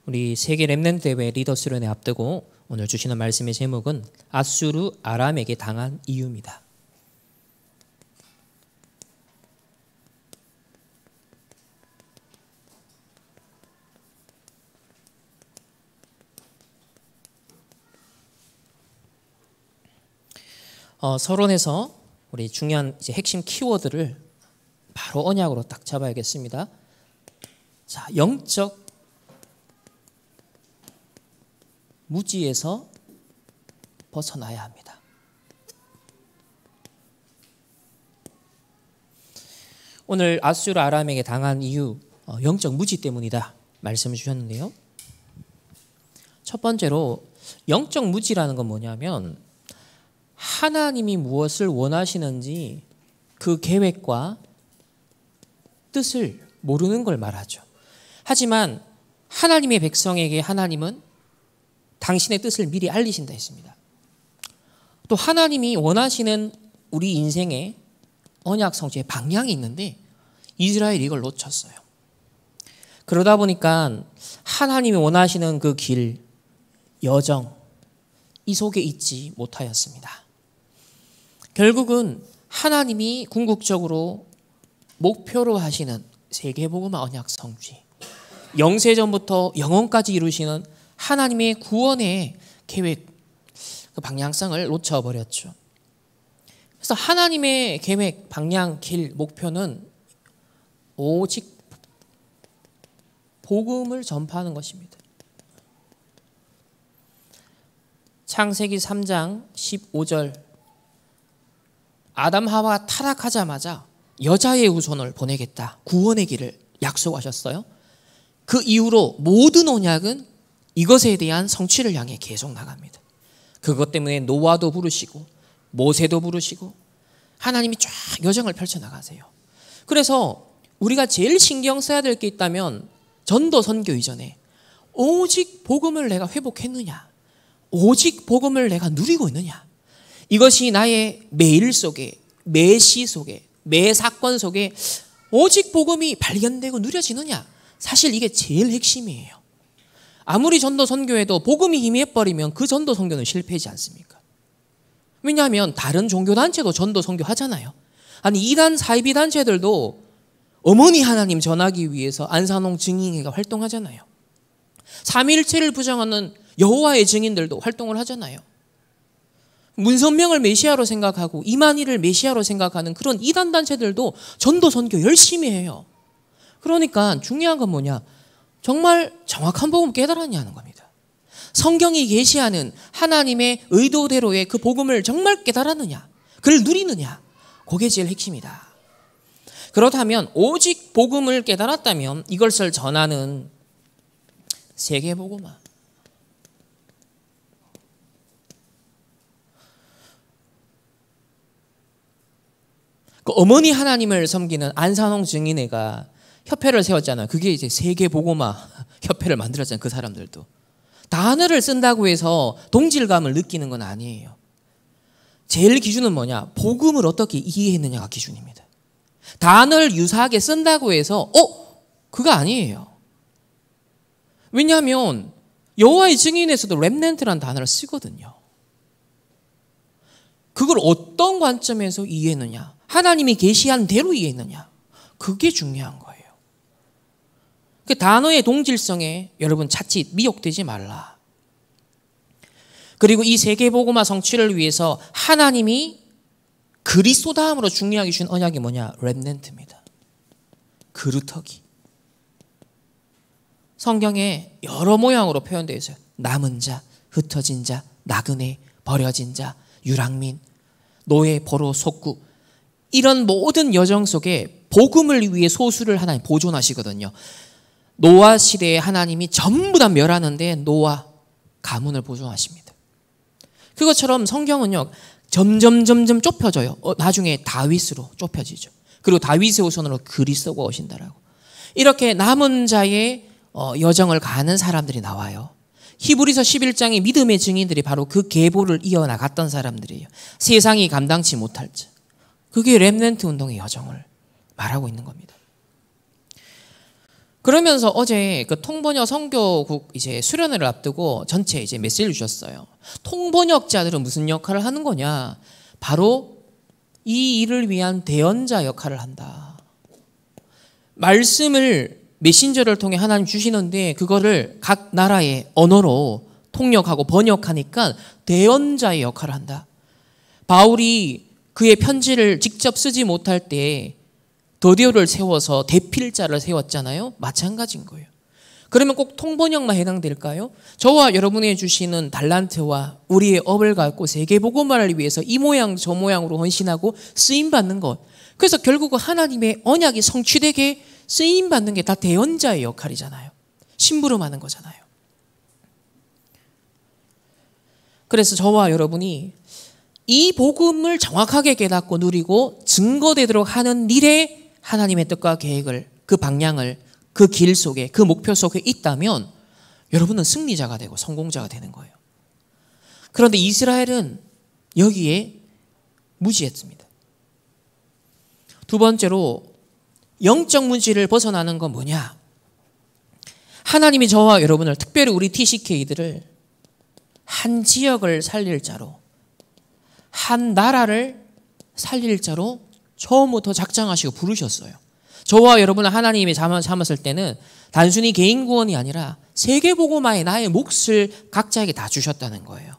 우리 세계 렘넌트 대회 리더 수련회 앞두고 오늘 주시는 말씀의 제목은 아수르 아람에게 당한 이유입니다. 서론에서 우리 중요한 핵심 키워드를 바로 언약으로 딱 잡아야겠습니다. 자, 영적 무지에서 벗어나야 합니다. 오늘 아수르 아람에게 당한 이유, 영적 무지 때문이다 말씀을 주셨는데요. 첫 번째로 영적 무지라는 건 뭐냐면 하나님이 무엇을 원하시는지 그 계획과 뜻을 모르는 걸 말하죠. 하지만 하나님의 백성에게 하나님은 당신의 뜻을 미리 알리신다 했습니다. 또 하나님이 원하시는 우리 인생의 언약 성취의 방향이 있는데 이스라엘이 이걸 놓쳤어요. 그러다 보니까 하나님이 원하시는 그 길, 여정, 이 속에 있지 못하였습니다. 결국은 하나님이 궁극적으로 목표로 하시는 세계복음화 언약 성취, 영세전부터 영원까지 이루시는 하나님의 구원의 계획, 그 방향성을 놓쳐버렸죠. 그래서 하나님의 계획, 방향, 길, 목표는 오직 복음을 전파하는 것입니다. 창세기 3장 15절 아담 하와가 타락하자마자 여자의 후손을 보내겠다. 구원의 길을 약속하셨어요. 그 이후로 모든 언약은 이것에 대한 성취를 향해 계속 나갑니다. 그것 때문에 노아도 부르시고 모세도 부르시고 하나님이 쫙 여정을 펼쳐나가세요. 그래서 우리가 제일 신경 써야 될 게 있다면 전도 선교 이전에 오직 복음을 내가 회복했느냐, 오직 복음을 내가 누리고 있느냐, 이것이 나의 매일 속에, 매 시 속에, 매 사건 속에 오직 복음이 발견되고 누려지느냐, 사실 이게 제일 핵심이에요. 아무리 전도 선교에도 복음이 희미해버리면 그 전도 선교는 실패하지 않습니까? 왜냐하면 다른 종교단체도 전도 선교 하잖아요. 아니 이단 사이비 단체들도 어머니 하나님 전하기 위해서 안산홍 증인회가 활동하잖아요. 삼위일체를 부정하는 여호와의 증인들도 활동을 하잖아요. 문선명을 메시아로 생각하고 이만희를 메시아로 생각하는 그런 이단 단체들도 전도 선교 열심히 해요. 그러니까 중요한 건 뭐냐? 정말 정확한 복음 깨달았냐는 겁니다. 성경이 계시하는 하나님의 의도대로의 그 복음을 정말 깨달았느냐, 그걸 누리느냐, 그게 제일 핵심이다. 그렇다면 오직 복음을 깨달았다면 이것을 전하는 세계복음화, 그 어머니 하나님을 섬기는 안산홍 증인회가 협회를 세웠잖아요. 그게 이제 세계복음화 협회를 만들었잖아요. 그 사람들도 단어를 쓴다고 해서 동질감을 느끼는 건 아니에요. 제일 기준은 뭐냐? 복음을 어떻게 이해했느냐가 기준입니다. 단어를 유사하게 쓴다고 해서 그거 아니에요. 왜냐하면 여호와의 증인에서도 렘넌트라는 단어를 쓰거든요. 그걸 어떤 관점에서 이해했느냐, 하나님이 계시한 대로 이해했느냐, 그게 중요한 거예요. 그 단어의 동질성에 여러분 자칫 미혹되지 말라. 그리고 이 세계복음화 성취를 위해서 하나님이 그리스도 다음으로 중요하게 주신 언약이 뭐냐? 렘넌트입니다. 그루터기. 성경에 여러 모양으로 표현되어 있어요. 남은 자, 흩어진 자, 나그네, 버려진 자, 유랑민, 노예, 포로, 속구, 이런 모든 여정 속에 복음을 위해 소수를 하나님 보존하시거든요. 노아 시대에 하나님이 전부 다 멸하는데 노아 가문을 보존하십니다. 그것처럼 성경은요 점점 좁혀져요. 나중에 다윗으로 좁혀지죠. 그리고 다윗의 후손으로 그리스도가 오신다라고. 이렇게 남은 자의 여정을 가는 사람들이 나와요. 히브리서 11장의 믿음의 증인들이 바로 그 계보를 이어나갔던 사람들이에요. 세상이 감당치 못할 자. 그게 렘넌트 운동의 여정을 말하고 있는 겁니다. 그러면서 어제 그 통번역 선교국 이제 수련회를 앞두고 전체 이제 메시지를 주셨어요. 통번역자들은 무슨 역할을 하는 거냐? 바로 이 일을 위한 대언자 역할을 한다. 말씀을 메신저를 통해 하나님 주시는데 그거를 각 나라의 언어로 통역하고 번역하니까 대언자의 역할을 한다. 바울이 그의 편지를 직접 쓰지 못할 때 더디오를 세워서 대필자를 세웠잖아요. 마찬가지인 거예요. 그러면 꼭 통번역만 해당될까요? 저와 여러분이 주시는 달란트와 우리의 업을 갖고 세계복음화를 위해서 이 모양 저 모양으로 헌신하고 쓰임받는 것. 그래서 결국은 하나님의 언약이 성취되게 쓰임받는 게 다 대언자의 역할이잖아요. 심부름하는 거잖아요. 그래서 저와 여러분이 이 복음을 정확하게 깨닫고 누리고 증거되도록 하는 일에 하나님의 뜻과 계획을, 그 방향을, 그 길 속에, 그 목표 속에 있다면 여러분은 승리자가 되고 성공자가 되는 거예요. 그런데 이스라엘은 여기에 무지했습니다. 두 번째로 영적 문제를 벗어나는 건 뭐냐? 하나님이 저와 여러분을, 특별히 우리 TCK들을 한 지역을 살릴 자로, 한 나라를 살릴 자로 처음부터 작정하시고 부르셨어요. 저와 여러분을 하나님이 삼았을 때는 단순히 개인 구원이 아니라 세계복음화에 나의 몫을 각자에게 다 주셨다는 거예요.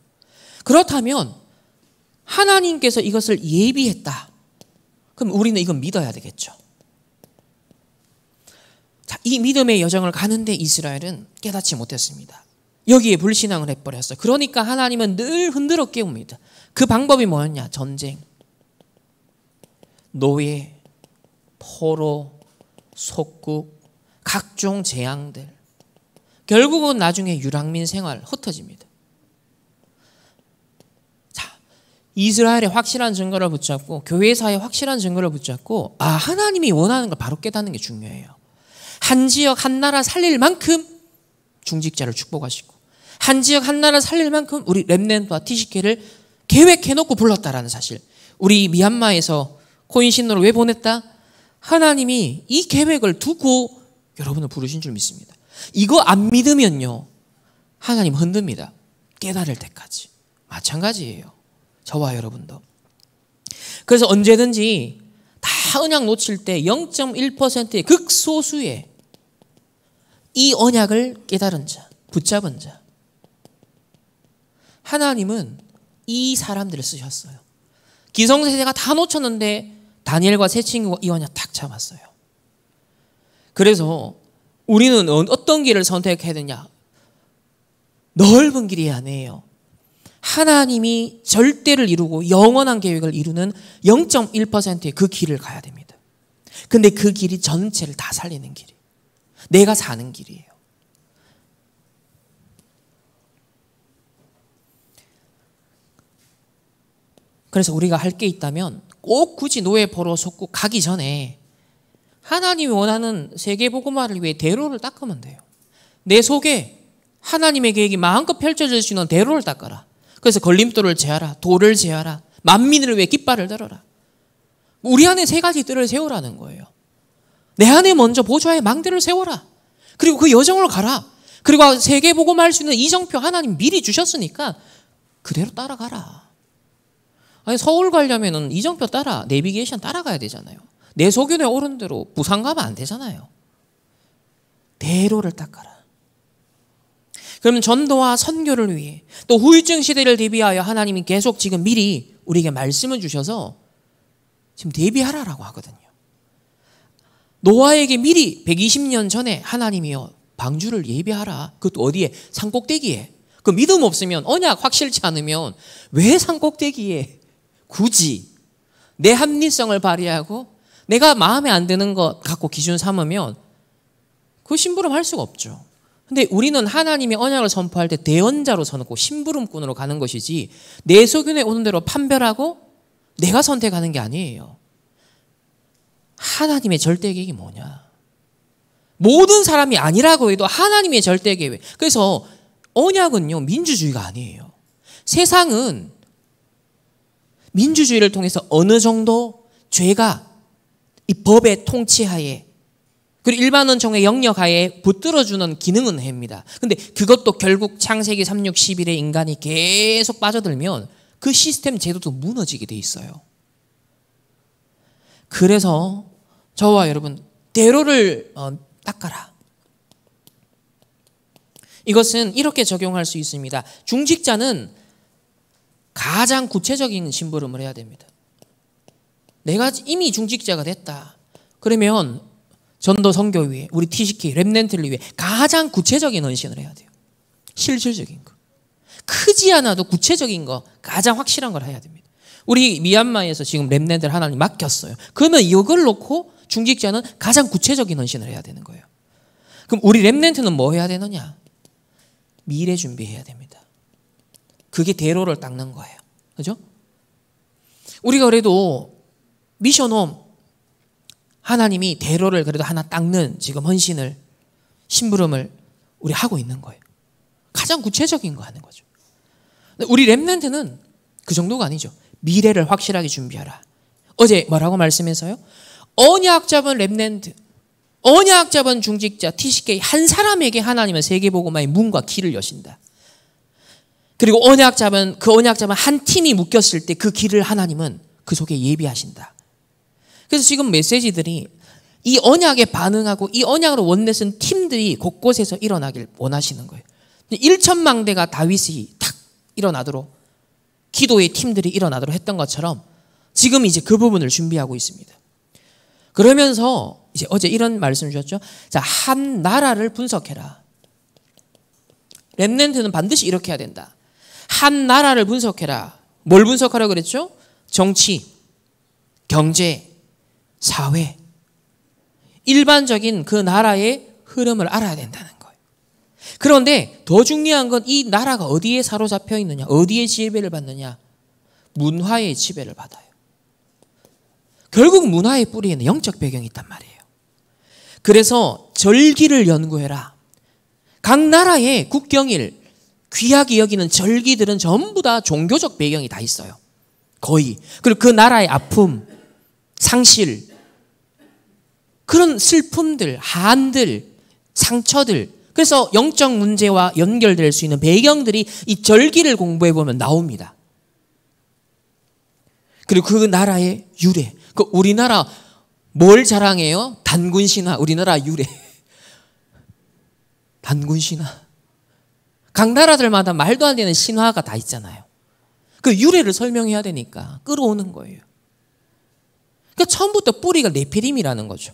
그렇다면 하나님께서 이것을 예비했다. 그럼 우리는 이건 믿어야 되겠죠. 자, 이 믿음의 여정을 가는데 이스라엘은 깨닫지 못했습니다. 여기에 불신앙을 해버렸어요. 그러니까 하나님은 늘 흔들어 깨웁니다. 그 방법이 뭐였냐? 전쟁, 노예, 포로, 속국, 각종 재앙들. 결국은 나중에 유랑민 생활 흩어집니다. 자, 이스라엘의 확실한 증거를 붙잡고 교회사의 확실한 증거를 붙잡고 하나님이 원하는 걸 바로 깨닫는 게 중요해요. 한 지역 한 나라 살릴 만큼 중직자를 축복하시고 한 지역 한 나라 살릴 만큼 우리 렘넌트와 TCK를 계획해놓고 불렀다라는 사실. 우리 미얀마에서 코인 신노를 왜 보냈다? 하나님이 이 계획을 두고 여러분을 부르신 줄 믿습니다. 이거 안 믿으면요, 하나님 흔듭니다. 깨달을 때까지. 마찬가지예요. 저와 여러분도. 그래서 언제든지 다 언약 놓칠 때 0.1%의 극소수의 이 언약을 깨달은 자, 붙잡은 자, 하나님은 이 사람들을 쓰셨어요. 기성세대가 다 놓쳤는데 다니엘과 세 친구가 이 언약 탁 잡았어요. 그래서 우리는 어떤 길을 선택해야 되냐? 넓은 길이 아니에요. 하나님이 절대를 이루고 영원한 계획을 이루는 0.1%의 그 길을 가야 됩니다. 근데 그 길이 전체를 다 살리는 길이에요. 내가 사는 길이에요. 그래서 우리가 할 게 있다면 꼭 굳이 노예 포로 속국 가기 전에 하나님이 원하는 세계복음화를 위해 대로를 닦으면 돼요. 내 속에 하나님의 계획이 마음껏 펼쳐질 수 있는 대로를 닦아라. 그래서 걸림돌을 제하라. 돌을 제하라. 만민을 위해 깃발을 들어라. 우리 안에 세 가지 뜰을 세우라는 거예요. 내 안에 먼저 보좌의 망대를 세워라. 그리고 그 여정을 가라. 그리고 세계복음화할 수 있는 이정표 하나님 미리 주셨으니까 그대로 따라가라. 아니, 서울 가려면은 이정표 따라 내비게이션 따라가야 되잖아요. 내 소견에 오른 대로 부산 가면 안 되잖아요. 대로를 닦아라. 그러면 전도와 선교를 위해 또 후유증 시대를 대비하여 하나님이 계속 지금 미리 우리에게 말씀을 주셔서 지금 대비하라라고 하거든요. 노아에게 미리 120년 전에 하나님이요 방주를 예비하라. 그것도 어디에? 산꼭대기에. 그 믿음 없으면, 언약 확실치 않으면 왜 산꼭대기에 굳이 내 합리성을 발휘하고 내가 마음에 안 드는 것 갖고 기준 삼으면 그 심부름 할 수가 없죠. 근데 우리는 하나님의 언약을 선포할 때 대언자로 서고 심부름꾼으로 가는 것이지 내 소견에 오는 대로 판별하고 내가 선택하는 게 아니에요. 하나님의 절대 계획이 뭐냐? 모든 사람이 아니라고 해도 하나님의 절대 계획. 그래서 언약은요, 민주주의가 아니에요. 세상은 민주주의를 통해서 어느 정도 죄가 이 법의 통치하에 그리고 일반 은총의 영역하에 붙들어주는 기능은 합니다. 근데 그것도 결국 창세기 3, 6, 11에 인간이 계속 빠져들면 그 시스템 제도도 무너지게 돼 있어요. 그래서 저와 여러분 대로를 닦아라. 이것은 이렇게 적용할 수 있습니다. 중직자는 가장 구체적인 심부름을 해야 됩니다. 내가 이미 중직자가 됐다. 그러면 전도 선교위에 우리 TCK 렘넌트를 위해 가장 구체적인 헌신을 해야 돼요. 실질적인 거. 크지 않아도 구체적인 거, 가장 확실한 걸 해야 됩니다. 우리 미얀마에서 지금 렘넌트를 하나님 맡겼어요. 그러면 이걸 놓고 중직자는 가장 구체적인 헌신을 해야 되는 거예요. 그럼 우리 렘넌트는 뭐 해야 되느냐? 미래 준비해야 됩니다. 그게 대로를 닦는 거예요. 그죠? 우리가 그래도 미션홈 하나님이 대로를 그래도 하나 닦는 지금 헌신을 심부름을 우리 하고 있는 거예요. 가장 구체적인 거 하는 거죠. 우리 렘넌트는 그 정도가 아니죠. 미래를 확실하게 준비하라. 어제 뭐라고 말씀해서요? 언약 잡은 렘넌트, 언약 잡은 중직자 TCK 한 사람에게 하나님은 세계복음화의 문과 길을 여신다. 그리고 언약 잡은 한 팀이 묶였을 때 그 길을 하나님은 그 속에 예비하신다. 그래서 지금 메시지들이 이 언약에 반응하고 이 언약으로 원내선 팀들이 곳곳에서 일어나길 원하시는 거예요. 1천망대가 다윗이 탁 일어나도록 기도의 팀들이 일어나도록 했던 것처럼 지금 이제 그 부분을 준비하고 있습니다. 그러면서 이제 어제 이런 말씀 주셨죠. 자, 한 나라를 분석해라. 렘넌트는 반드시 이렇게 해야 된다. 한 나라를 분석해라. 뭘 분석하라고 그랬죠? 정치, 경제, 사회, 일반적인 그 나라의 흐름을 알아야 된다는 거예요. 그런데 더 중요한 건 이 나라가 어디에 사로잡혀 있느냐, 어디에 지배를 받느냐, 문화의 지배를 받아요. 결국 문화의 뿌리에는 영적 배경이 있단 말이에요. 그래서 절기를 연구해라. 각 나라의 국경일, 귀하게 여기는 절기들은 전부 다 종교적 배경이 다 있어요. 거의. 그리고 그 나라의 아픔, 상실, 그런 슬픔들, 한들, 상처들, 그래서 영적 문제와 연결될 수 있는 배경들이 이 절기를 공부해 보면 나옵니다. 그리고 그 나라의 유래. 그 우리나라 뭘 자랑해요? 단군 신화, 우리나라 유래. 단군 신화. 각 나라들마다 말도 안 되는 신화가 다 있잖아요. 그 유래를 설명해야 되니까 끌어오는 거예요. 그러니까 처음부터 뿌리가 네피림이라는 거죠.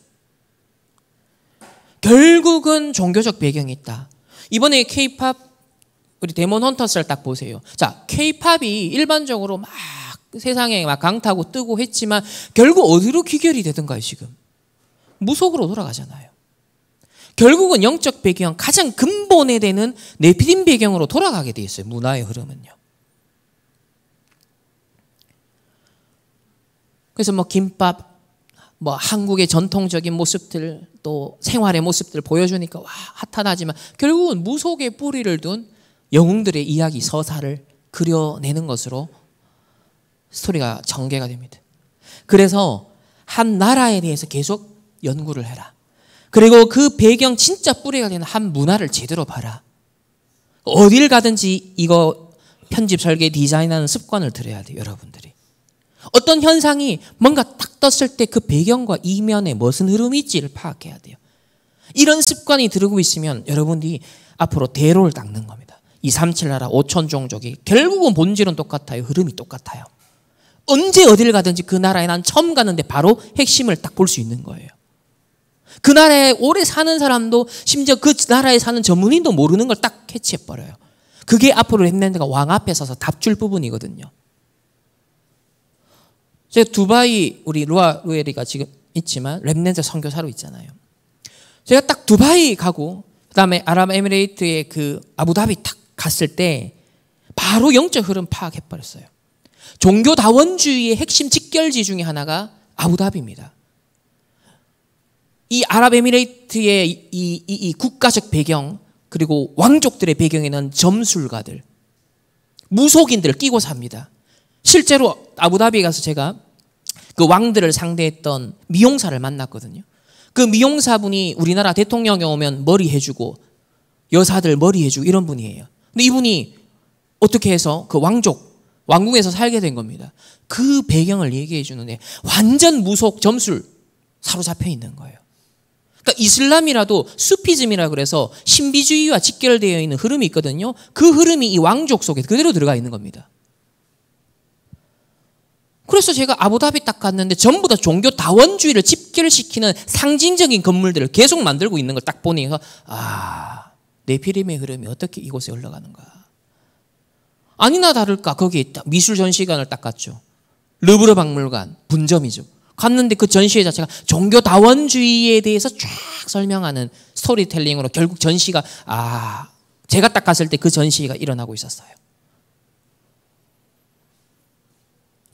결국은 종교적 배경이 있다. 이번에 K-팝 우리 데몬 헌터스를 딱 보세요. 자, K-팝이 일반적으로 막 세상에 막 강타고 뜨고 했지만 결국 어디로 귀결이 되던가요, 지금? 무속으로 돌아가잖아요. 결국은 영적 배경, 가장 근본에 되는 네피림 배경으로 돌아가게 돼 있어요. 문화의 흐름은요. 그래서 뭐 김밥, 뭐 한국의 전통적인 모습들, 또 생활의 모습들 보여주니까 와 핫하다지만 결국은 무속의 뿌리를 둔 영웅들의 이야기, 서사를 그려내는 것으로 스토리가 전개가 됩니다. 그래서 한 나라에 대해서 계속 연구를 해라. 그리고 그 배경 진짜 뿌리가 되는 한 문화를 제대로 봐라. 어딜 가든지 이거 편집, 설계, 디자인하는 습관을 들여야 돼요, 여러분들이. 어떤 현상이 뭔가 딱 떴을 때 그 배경과 이면에 무슨 흐름이 있지를 파악해야 돼요. 이런 습관이 들고 있으면 여러분들이 앞으로 대로를 닦는 겁니다. 237 나라 5천 종족이 결국은 본질은 똑같아요. 흐름이 똑같아요. 언제 어딜 가든지 그 나라에 난 처음 갔는데 바로 핵심을 딱 볼 수 있는 거예요. 그 나라에 오래 사는 사람도 심지어 그 나라에 사는 전문인도 모르는 걸 딱 캐치해버려요. 그게 앞으로 렘넌트가 왕 앞에 서서 답줄 부분이거든요. 제가 두바이 우리 루엘이가 지금 있지만 렘넌트 선교사로 있잖아요. 제가 딱 두바이 가고 그다음에 아랍에미레이트의 그 아부다비 딱 갔을 때 바로 영적 흐름 파악해버렸어요. 종교다원주의의 핵심 직결지 중에 하나가 아부다비입니다. 이 아랍에미레이트의 이 국가적 배경 그리고 왕족들의 배경에는 점술가들, 무속인들을 끼고 삽니다. 실제로 아부다비에 가서 제가 그 왕들을 상대했던 미용사를 만났거든요. 그 미용사분이 우리나라 대통령에 오면 머리 해주고 여사들 머리 해주고 이런 분이에요. 근데 이분이 어떻게 해서 그 왕궁에서 살게 된 겁니다. 그 배경을 얘기해 주는데 완전 무속 점술 사로잡혀 있는 거예요. 그러니까 이슬람이라도 수피즘이라 그래서 신비주의와 직결되어 있는 흐름이 있거든요. 그 흐름이 이 왕족 속에 그대로 들어가 있는 겁니다. 그래서 제가 아부다비 딱 갔는데 전부 다 종교 다원주의를 집결시키는 상징적인 건물들을 계속 만들고 있는 걸 딱 보니까 네피림의 흐름이 어떻게 이곳에 흘러가는가. 아니나 다를까 거기에 미술 전시관을 딱 갔죠. 르브르 박물관 분점이죠. 갔는데 그 전시회 자체가 종교 다원주의에 대해서 쫙 설명하는 스토리텔링으로 결국 전시가 제가 딱 갔을 때 그 전시가 일어나고 있었어요.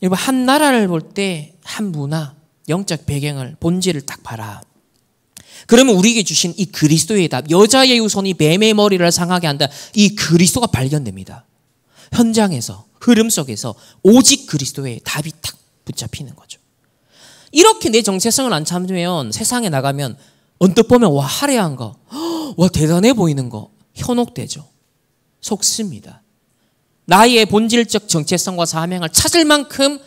여러분 한 나라를 볼 때 한 문화, 영적 배경을 본질을 딱 봐라. 그러면 우리에게 주신 이 그리스도의 답, 여자의 후손이 뱀의 머리를 상하게 한다. 이 그리스도가 발견됩니다. 현장에서 흐름 속에서 오직 그리스도의 답이 딱 붙잡히는 거죠. 이렇게 내 정체성을 안 찾으면 세상에 나가면 언뜻 보면 와 화려한 거, 와 대단해 보이는 거 현혹되죠. 속습니다. 나의 본질적 정체성과 사명을 찾을 만큼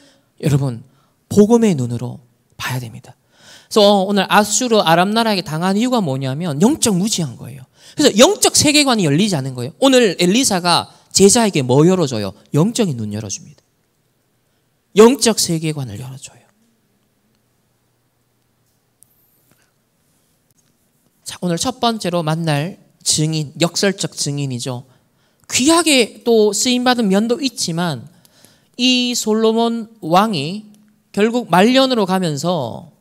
여러분 복음의 눈으로 봐야 됩니다. 그래서 오늘 아수르 아람 나라에게 당한 이유가 뭐냐면 영적 무지한 거예요. 그래서 영적 세계관이 열리지 않은 거예요. 오늘 엘리사가 제자에게 뭐 열어줘요? 영적인 눈 열어줍니다. 영적 세계관을 열어줘요. 자, 오늘 첫 번째로 만날 증인, 역설적 증인이죠. 귀하게 또 쓰임받은 면도 있지만 이 솔로몬 왕이 결국 말년으로 가면서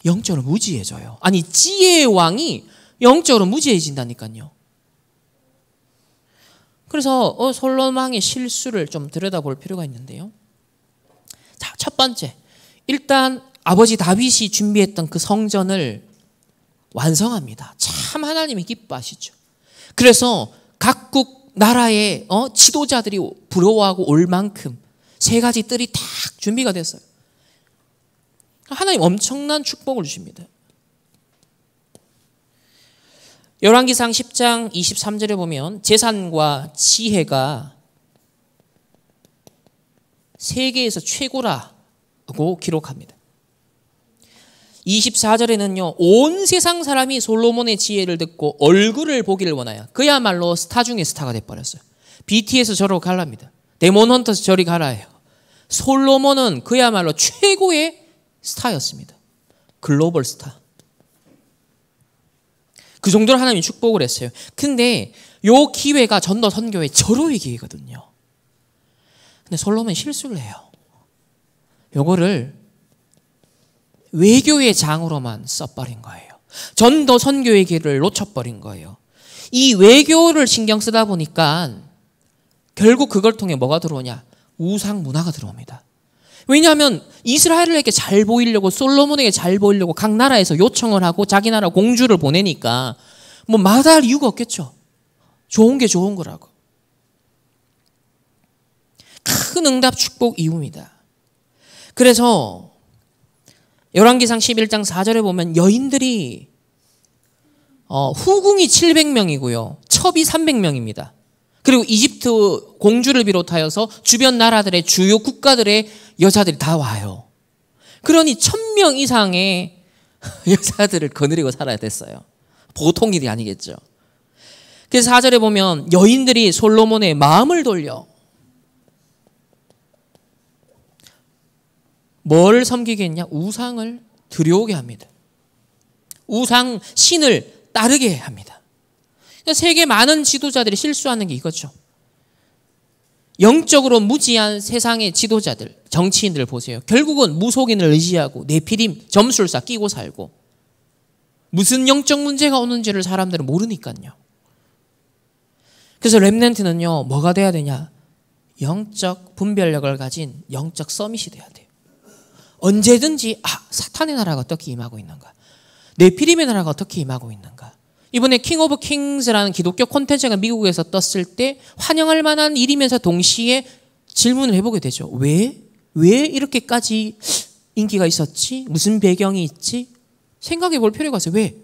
영적으로 무지해져요. 아니 지혜의 왕이 영적으로 무지해진다니까요. 그래서 솔로몬 왕의 실수를 좀 들여다볼 필요가 있는데요. 자, 첫 번째, 일단 아버지 다윗이 준비했던 그 성전을 완성합니다. 참 하나님이 기뻐하시죠. 그래서 각국 나라의 지도자들이 부러워하고 올 만큼 세 가지 뜰이 딱 준비가 됐어요. 하나님 엄청난 축복을 주십니다. 열왕기상 10장 23절에 보면 재산과 지혜가 세계에서 최고라고 기록합니다. 24절에는요. 온 세상 사람이 솔로몬의 지혜를 듣고 얼굴을 보기를 원하여 그야말로 스타 중에 스타가 돼버렸어요. BTS 저로 갈랍니다. 데몬 헌터스 저리 가라예요. 솔로몬은 그야말로 최고의 스타였습니다. 글로벌 스타. 그 정도로 하나님이 축복을 했어요. 근데 요 기회가 전도 선교의 절호의 기회거든요. 근데 솔로몬이 실수를 해요. 요거를 외교의 장으로만 써버린 거예요. 전도 선교의 기회를 놓쳐버린 거예요. 이 외교를 신경 쓰다 보니까 결국 그걸 통해 뭐가 들어오냐? 우상 문화가 들어옵니다. 왜냐하면 이스라엘에게 잘 보이려고 솔로몬에게 잘 보이려고 각 나라에서 요청을 하고 자기 나라 공주를 보내니까 뭐 마다할 이유가 없겠죠. 좋은 게 좋은 거라고. 큰 응답 축복 이후입니다. 그래서 열왕기상 11장 4절에 보면 여인들이 후궁이 700명이고요. 첩이 300명입니다. 그리고 이집트 공주를 비롯하여서 주변 나라들의 주요 국가들의 여자들이 다 와요. 그러니 1000명 이상의 여자들을 거느리고 살아야 됐어요. 보통 일이 아니겠죠. 그래서 4절에 보면 여인들이 솔로몬의 마음을 돌려 뭘 섬기겠냐? 우상을 들여오게 합니다. 우상 신을 따르게 합니다. 세계 많은 지도자들이 실수하는 게 이거죠. 영적으로 무지한 세상의 지도자들, 정치인들 보세요. 결국은 무속인을 의지하고 네피림, 점술사 끼고 살고 무슨 영적 문제가 오는지를 사람들은 모르니까요. 그래서 렘넌트는요. 뭐가 돼야 되냐? 영적 분별력을 가진 영적 서밋이 돼야 돼요. 언제든지 사탄의 나라가 어떻게 임하고 있는가? 네피림의 나라가 어떻게 임하고 있는가? 이번에 킹 오브 킹스라는 기독교 콘텐츠가 미국에서 떴을 때 환영할 만한 일이면서 동시에 질문을 해보게 되죠. 왜 이렇게까지 인기가 있었지? 무슨 배경이 있지? 생각해 볼 필요가 있어요. 왜?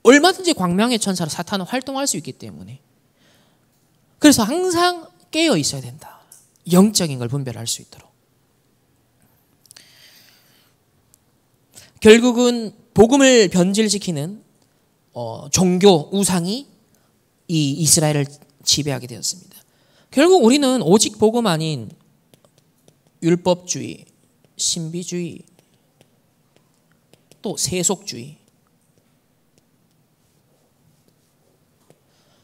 얼마든지 광명의 천사로 사탄은 활동할 수 있기 때문에. 그래서 항상 깨어 있어야 된다. 영적인 걸 분별할 수 있도록. 결국은 복음을 변질시키는 종교 우상이 이 이스라엘을 지배하게 되었습니다. 결국 우리는 오직 복음 아닌 율법주의, 신비주의, 또 세속주의,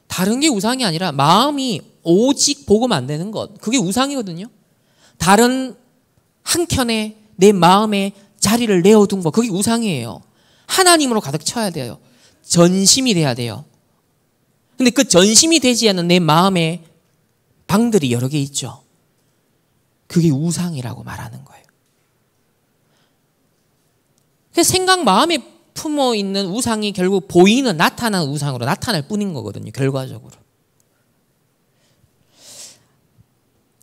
다른 게 우상이 아니라 마음이 오직 복음 안 되는 것, 그게 우상이거든요. 다른 한켠에 내 마음에 자리를 내어둔 것, 그게 우상이에요. 하나님으로 가득 차야 돼요. 전심이 돼야 돼요. 근데 그 전심이 되지 않는 내 마음에 방들이 여러 개 있죠. 그게 우상이라고 말하는 거예요. 그래서 생각 마음에 품어 있는 우상이 결국 보이는 나타나는 우상으로 나타날 뿐인 거거든요. 결과적으로.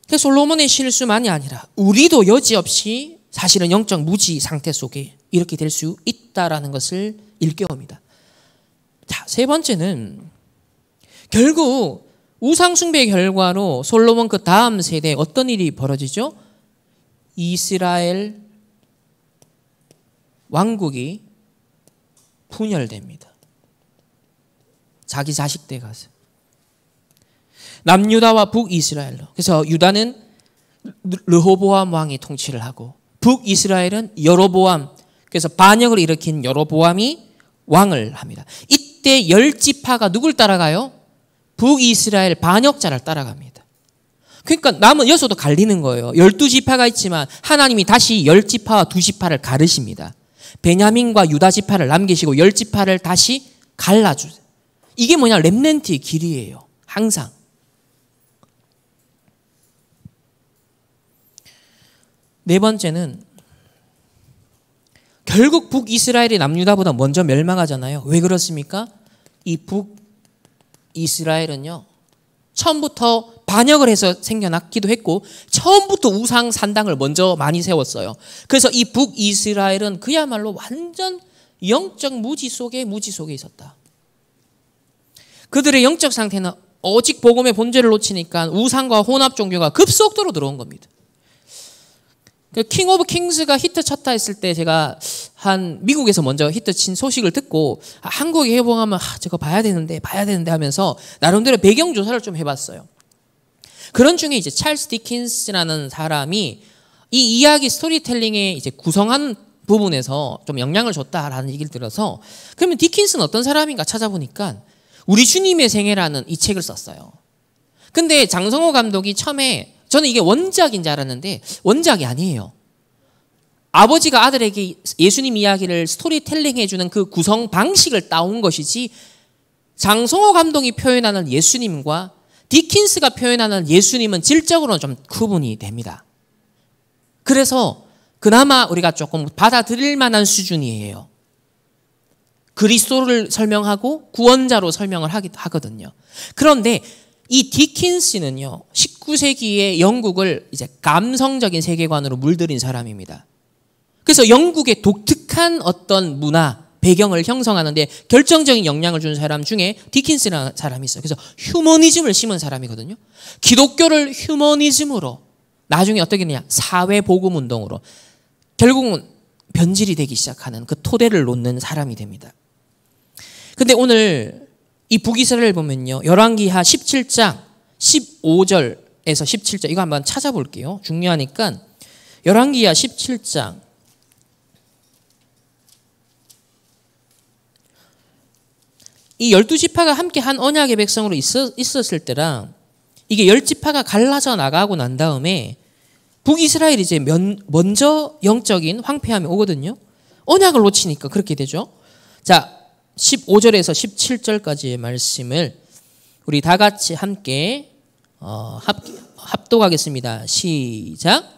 그래서 솔로몬의 실수만이 아니라 우리도 여지없이 사실은 영적 무지 상태 속에 이렇게 될 수 있다라는 것을 일깨웁니다. 자, 세 번째는 결국 우상 숭배의 결과로 솔로몬 그 다음 세대에 어떤 일이 벌어지죠? 이스라엘 왕국이 분열됩니다. 자기 자식 때 가서. 남유다와 북이스라엘로. 그래서 유다는 르호보암 왕이 통치를 하고 북이스라엘은 여로보암, 그래서 반역을 일으킨 여로보암이 왕을 합니다. 이때 10지파가 누굴 따라가요? 북이스라엘 반역자를 따라갑니다. 그러니까 남은 여서도 갈리는 거예요. 12지파가 있지만 하나님이 다시 10지파와 2지파를 가르십니다. 베냐민과 유다 지파를 남기시고 10지파를 다시 갈라주세요. 이게 뭐냐? 렘넌트의 길이에요. 항상. 네 번째는 결국 북이스라엘이 남유다보다 먼저 멸망하잖아요. 왜 그렇습니까? 이 북이스라엘은요, 처음부터 반역을 해서 생겨났기도 했고 처음부터 우상 산당을 먼저 많이 세웠어요. 그래서 이 북이스라엘은 그야말로 완전 영적 무지 속에 있었다. 그들의 영적 상태는 오직 복음의 본질을 놓치니까 우상과 혼합 종교가 급속도로 들어온 겁니다. 킹 오브 킹스가 히트 쳤다 했을 때 제가 미국에서 먼저 히트 친 소식을 듣고 한국에 해봉하면 저거 봐야 되는데 하면서 나름대로 배경 조사를 좀 해봤어요. 그런 중에 이제 찰스 디킨스라는 사람이 이 이야기 스토리텔링에 이제 구성한 부분에서 좀 영향을 줬다라는 얘기를 들어서, 그러면 디킨스는 어떤 사람인가 찾아보니까 우리 주님의 생애라는 이 책을 썼어요. 근데 장성호 감독이 처음에 저는 이게 원작인 줄 알았는데 원작이 아니에요. 아버지가 아들에게 예수님 이야기를 스토리텔링 해주는 그 구성 방식을 따온 것이지, 장성호 감독이 표현하는 예수님과 디킨스가 표현하는 예수님은 질적으로는 좀 구분이 됩니다. 그래서 그나마 우리가 조금 받아들일 만한 수준이에요. 그리스도를 설명하고 구원자로 설명을 하거든요. 그런데 이 디킨스는요, 19세기의 영국을 이제 감성적인 세계관으로 물들인 사람입니다. 그래서 영국의 독특한 어떤 문화, 배경을 형성하는데 결정적인 영향을 준 사람 중에 디킨스라는 사람이 있어요. 그래서 휴머니즘을 심은 사람이거든요. 기독교를 휴머니즘으로, 나중에 어떻게 되냐, 사회복음운동으로 결국은 변질이 되기 시작하는 그 토대를 놓는 사람이 됩니다. 근데 오늘 이 북이스라엘 보면요, 열왕기하 17장 15절에서 17절, 이거 한번 찾아볼게요. 중요하니까. 열왕기하 17장 이 12지파가 함께 한 언약의 백성으로 있었을 때랑 이게 10지파가 갈라져 나가고 난 다음에 북이스라엘이 이제 먼저 영적인 황폐함이 오거든요. 언약을 놓치니까 그렇게 되죠. 자, 15절에서 17절까지의 말씀을 우리 다 같이 함께 합독하겠습니다. 시작.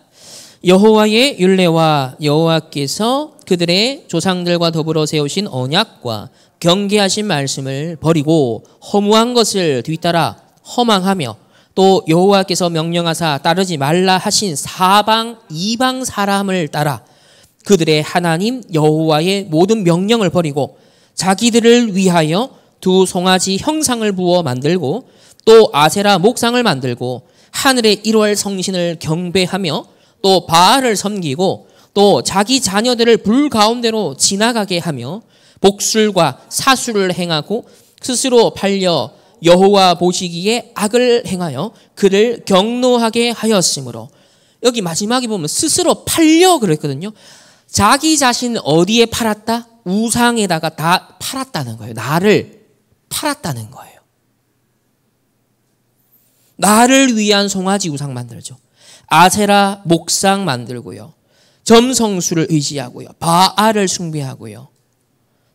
여호와의 율례와 여호와께서 그들의 조상들과 더불어 세우신 언약과 경계하신 말씀을 버리고 허무한 것을 뒤따라 허망하며, 또 여호와께서 명령하사 따르지 말라 하신 사방 이방 사람을 따라 그들의 하나님 여호와의 모든 명령을 버리고 자기들을 위하여 두 송아지 형상을 부어 만들고 또 아세라 목상을 만들고 하늘의 1월 성신을 경배하며 또 바알을 섬기고 또 자기 자녀들을 불 가운데로 지나가게 하며 복술과 사술을 행하고 스스로 팔려 여호와 보시기에 악을 행하여 그를 경노하게 하였으므로, 여기 마지막에 보면 스스로 팔려 그랬거든요. 자기 자신 어디에 팔았다? 우상에다가 다 팔았다는 거예요. 나를 팔았다는 거예요. 나를 위한 송아지 우상 만들죠. 아세라 목상 만들고요. 점성술을 의지하고요. 바알을 숭배하고요.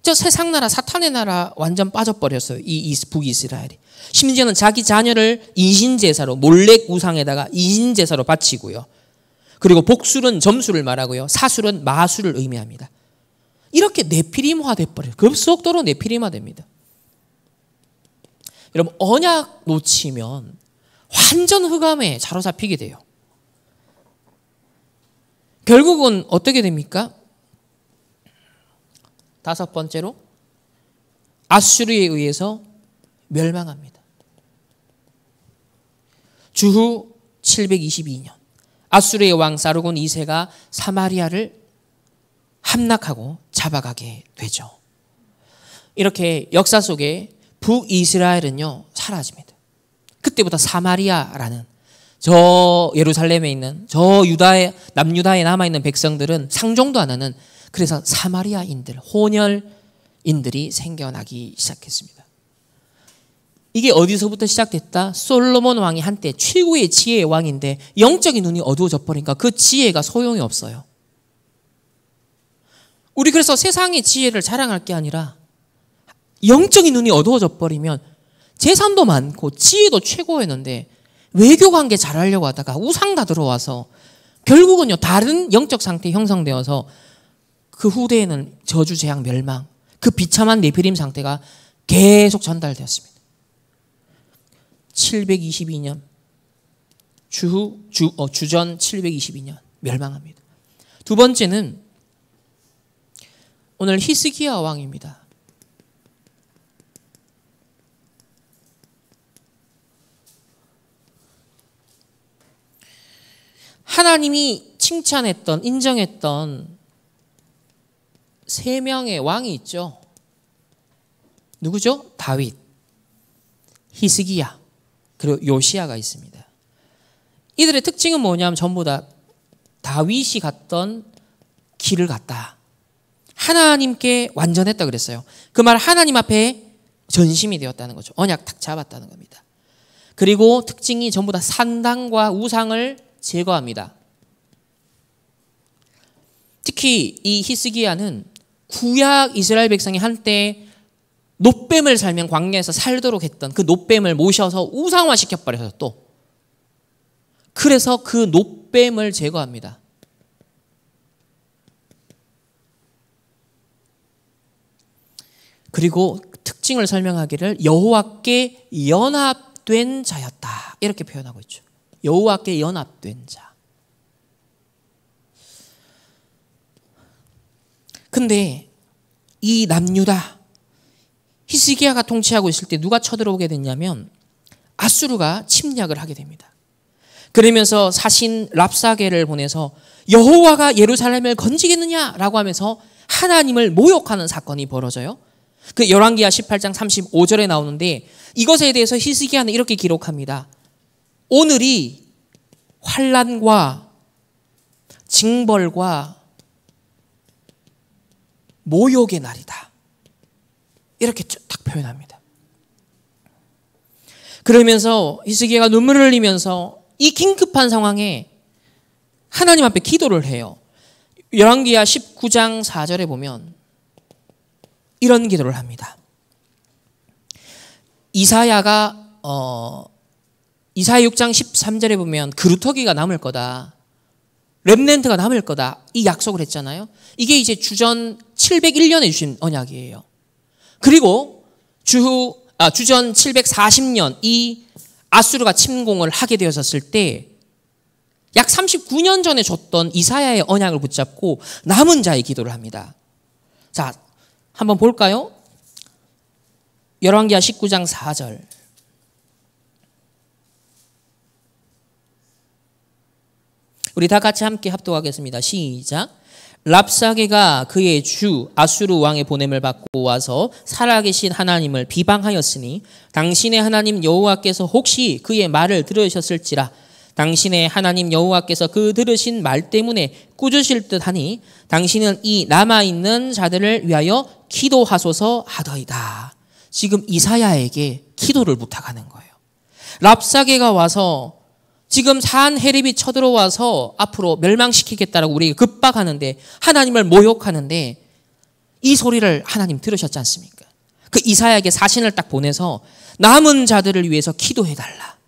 저 세상 나라, 사탄의 나라 완전 빠져버렸어요. 이 북이스라엘이. 심지어는 자기 자녀를 인신제사로, 몰렉 우상에다가 인신제사로 바치고요. 그리고 복술은 점술을 말하고요. 사술은 마술을 의미합니다. 이렇게 네피림화 돼버려요. 급속도로 네피림화 됩니다. 여러분, 언약 놓치면 완전 흑암에 사로잡히게 돼요. 결국은 어떻게 됩니까? 다섯 번째로 아수르에 의해서 멸망합니다. 주후 722년 아수르의 왕 사르곤 2세가 사마리아를 함락하고 잡아가게 되죠. 이렇게 역사 속에 북이스라엘은요 사라집니다. 그때부터 사마리아라는 저 예루살렘에 있는 저 유다의 남유다에 남아있는 백성들은 상종도 안 하는, 그래서 사마리아인들, 혼혈인들이 생겨나기 시작했습니다. 이게 어디서부터 시작됐다? 솔로몬 왕이 한때 최고의 지혜의 왕인데 영적인 눈이 어두워져 버리니까 그 지혜가 소용이 없어요. 우리 그래서 세상의 지혜를 자랑할 게 아니라 영적인 눈이 어두워져 버리면 재산도 많고 지혜도 최고였는데 외교관계 잘하려고 하다가 우상 다 들어와서 결국은요 다른 영적 상태 형성되어서 그 후대에는 저주, 재앙, 멸망, 그 비참한 네피림 상태가 계속 전달되었습니다. 722년 주전 722년 멸망합니다. 두 번째는 오늘 히스기야 왕입니다. 하나님이 칭찬했던, 인정했던 세 명의 왕이 있죠. 누구죠? 다윗, 히스기야, 그리고 요시야가 있습니다. 이들의 특징은 뭐냐면 전부 다 다윗이 갔던 길을 갔다. 하나님께 완전했다 그랬어요. 그 말 하나님 앞에 전심이 되었다는 거죠. 언약 탁 잡았다는 겁니다. 그리고 특징이 전부 다 산당과 우상을 제거합니다. 특히 이 히스기야는 구약 이스라엘 백성이 한때 놋뱀을 살면 광야에서 살도록 했던 그 놋뱀을 모셔서 우상화 시켜버려서 또 그래서 그 놋뱀을 제거합니다. 그리고 특징을 설명하기를 여호와께 연합된 자였다 이렇게 표현하고 있죠. 여호와께 연합된 자. 근데 이 남유다 히스기야가 통치하고 있을 때 누가 쳐들어오게 됐냐면 아수르가 침략을 하게 됩니다. 그러면서 사신 랍사게를 보내서 여호와가 예루살렘을 건지겠느냐라고 하면서 하나님을 모욕하는 사건이 벌어져요. 그 열왕기하 18장 35절에 나오는데 이것에 대해서 히스기야는 이렇게 기록합니다. 오늘이 환난과 징벌과 모욕의 날이다. 이렇게 딱 표현합니다. 그러면서 히스기야가 눈물을 흘리면서 이 긴급한 상황에 하나님 앞에 기도를 해요. 열왕기하 19장 4절에 보면 이런 기도를 합니다. 이사야가 이사야 6장 13절에 보면 그루터기가 남을 거다. 렘넌트가 남을 거다. 이 약속을 했잖아요. 이게 이제 주전 701년에 주신 언약이에요. 그리고 주전 740년 이 아수르가 침공을 하게 되었을 때 약 39년 전에 줬던 이사야의 언약을 붙잡고 남은 자의 기도를 합니다. 자, 한번 볼까요? 열왕기하 19장 4절. 우리 다 같이 함께 합독하겠습니다. 시작. 랍사게가 그의 주 아수르 왕의 보냄을 받고 와서 살아계신 하나님을 비방하였으니 당신의 하나님 여호와께서 혹시 그의 말을 들으셨을지라. 당신의 하나님 여호와께서 그 들으신 말 때문에 꾸짖으실 듯하니 당신은 이 남아있는 자들을 위하여 기도하소서 하더이다. 지금 이사야에게 기도를 부탁하는 거예요. 랍사게가 와서 지금 산헤립이 쳐들어와서 앞으로 멸망시키겠다라고 우리에게 급박하는데, 하나님을 모욕하는데, 이 소리를 하나님 들으셨지 않습니까? 그 이사야에게 사신을 딱 보내서 남은 자들을 위해서 기도해달라.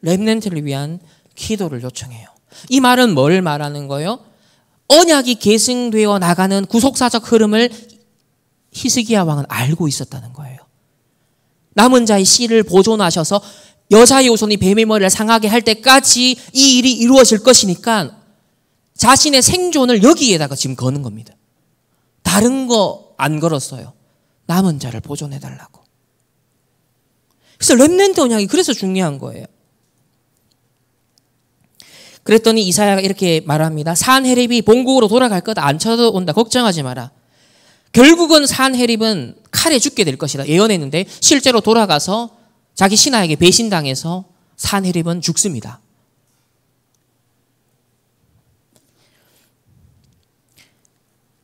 렘넌트를 위한 기도를 요청해요. 이 말은 뭘 말하는 거예요? 언약이 계승되어 나가는 구속사적 흐름을 히스기야 왕은 알고 있었다는 거예요. 남은 자의 씨를 보존하셔서 여자의 후손이 뱀의 머리를 상하게 할 때까지 이 일이 이루어질 것이니까 자신의 생존을 여기에다가 지금 거는 겁니다. 다른 거 안 걸었어요. 남은 자를 보존해달라고. 그래서 렘넌트 언약이 그래서 중요한 거예요. 그랬더니 이사야가 이렇게 말합니다. 산헤립이 본국으로 돌아갈 것 안 쳐다온다. 걱정하지 마라. 결국은 산헤립은 칼에 죽게 될 것이다 예언했는데 실제로 돌아가서 자기 신하에게 배신당해서 산헤립은 죽습니다.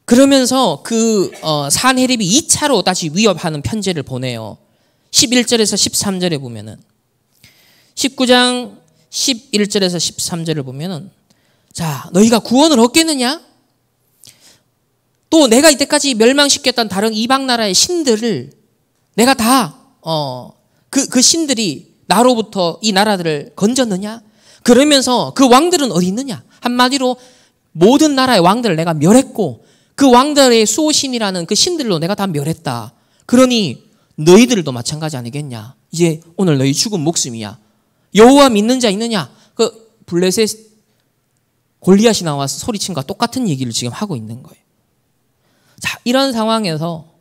그러면서 그 산헤립이 2차로 다시 위협하는 편지를 보내요. 11절에서 13절에 보면은 19장 11절에서 13절을 보면은 자, 너희가 구원을 얻겠느냐? 또 내가 이때까지 멸망시켰던 다른 이방 나라의 신들을 내가 다 그 신들이 나로부터 이 나라들을 건졌느냐? 그러면서 그 왕들은 어디 있느냐? 한마디로 모든 나라의 왕들을 내가 멸했고 그 왕들의 수호신이라는 그 신들로 내가 다 멸했다. 그러니 너희들도 마찬가지 아니겠냐? 이제 오늘 너희 죽은 목숨이야. 여호와 믿는 자 있느냐? 그 블레셋 골리앗이 나와서 소리친 것과 똑같은 얘기를 지금 하고 있는 거예요. 자, 이런 상황에서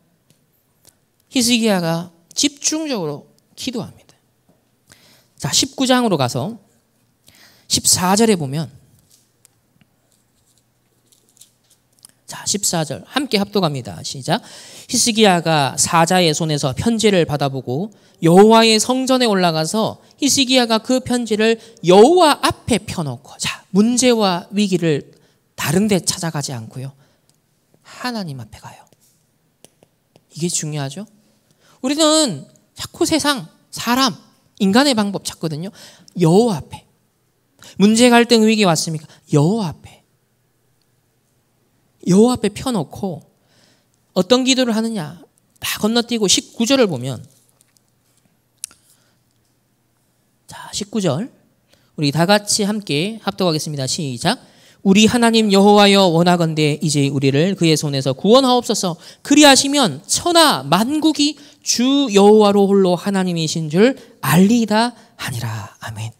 히스기야가 집중적으로 기도합니다. 자, 19장으로 가서 14절에 보면 자, 14절 함께 합독합니다. 시작. 히스기야가 사자의 손에서 편지를 받아보고 여호와의 성전에 올라가서 히스기야가 그 편지를 여호와 앞에 펴놓고, 자, 문제와 위기를 다른 데 찾아가지 않고요. 하나님 앞에 가요. 이게 중요하죠. 우리는 자꾸 세상, 사람, 인간의 방법 찾거든요. 여호와 앞에. 문제, 갈등, 위기 왔습니까? 여호와 앞에. 여호와 앞에 펴놓고 어떤 기도를 하느냐? 다 건너뛰고 19절을 보면, 자, 19절 우리 다 같이 함께 합독하겠습니다. 시작. 우리 하나님 여호와여 원하건대 이제 우리를 그의 손에서 구원하옵소서. 그리하시면 천하 만국이 주 여호와로 홀로 하나님이신 줄 알리이다 하니라. 아멘.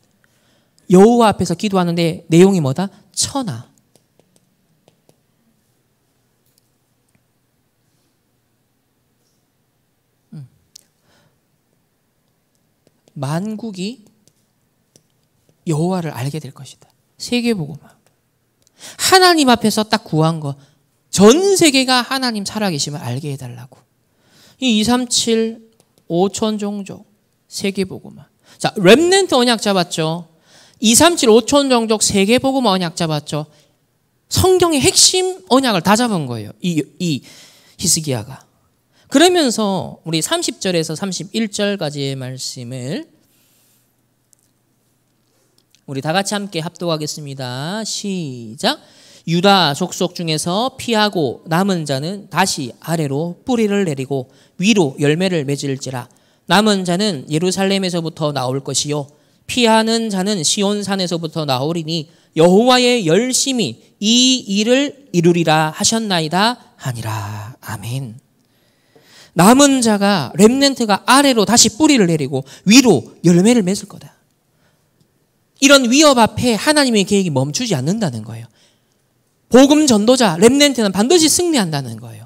여호와 앞에서 기도하는데 내용이 뭐다? 천하. 만국이 여호와를 알게 될 것이다. 세계복음화. 하나님 앞에서 딱 구한 거, 전 세계가 하나님 살아계심을 알게 해달라고. 이 237 5천 종족 세계복음화. 자, 렘넌트 언약 잡았죠. 237 5천 종족 세계복음화 언약 잡았죠. 성경의 핵심 언약을 다 잡은 거예요. 이 히스기야가. 그러면서 우리 30절에서 31절까지의 말씀을 우리 다 같이 함께 합독하겠습니다. 시작. 유다 족속 중에서 피하고 남은 자는 다시 아래로 뿌리를 내리고 위로 열매를 맺을지라. 남은 자는 예루살렘에서부터 나올 것이요 피하는 자는 시온산에서부터 나오리니 여호와의 열심히 이 일을 이루리라 하셨나이다 하니라. 아멘. 남은 자가 렘넌트가 아래로 다시 뿌리를 내리고 위로 열매를 맺을 거다. 이런 위협 앞에 하나님의 계획이 멈추지 않는다는 거예요. 복음 전도자 렘넌트는 반드시 승리한다는 거예요.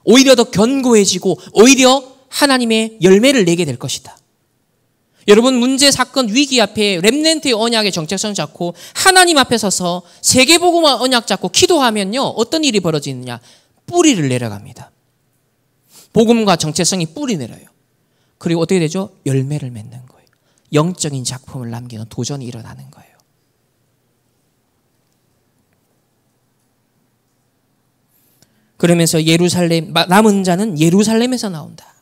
오히려 더 견고해지고 오히려 하나님의 열매를 내게 될 것이다. 여러분, 문제, 사건, 위기 앞에 렘넌트의 언약의 정체성 잡고 하나님 앞에 서서 세계복음화 언약 잡고 기도하면요, 어떤 일이 벌어지느냐? 뿌리를 내려갑니다. 복음과 정체성이 뿌리 내려요. 그리고 어떻게 되죠? 열매를 맺는 거예요. 영적인 작품을 남기는 도전이 일어나는 거예요. 그러면서 예루살렘, 남은 자는 예루살렘에서 나온다.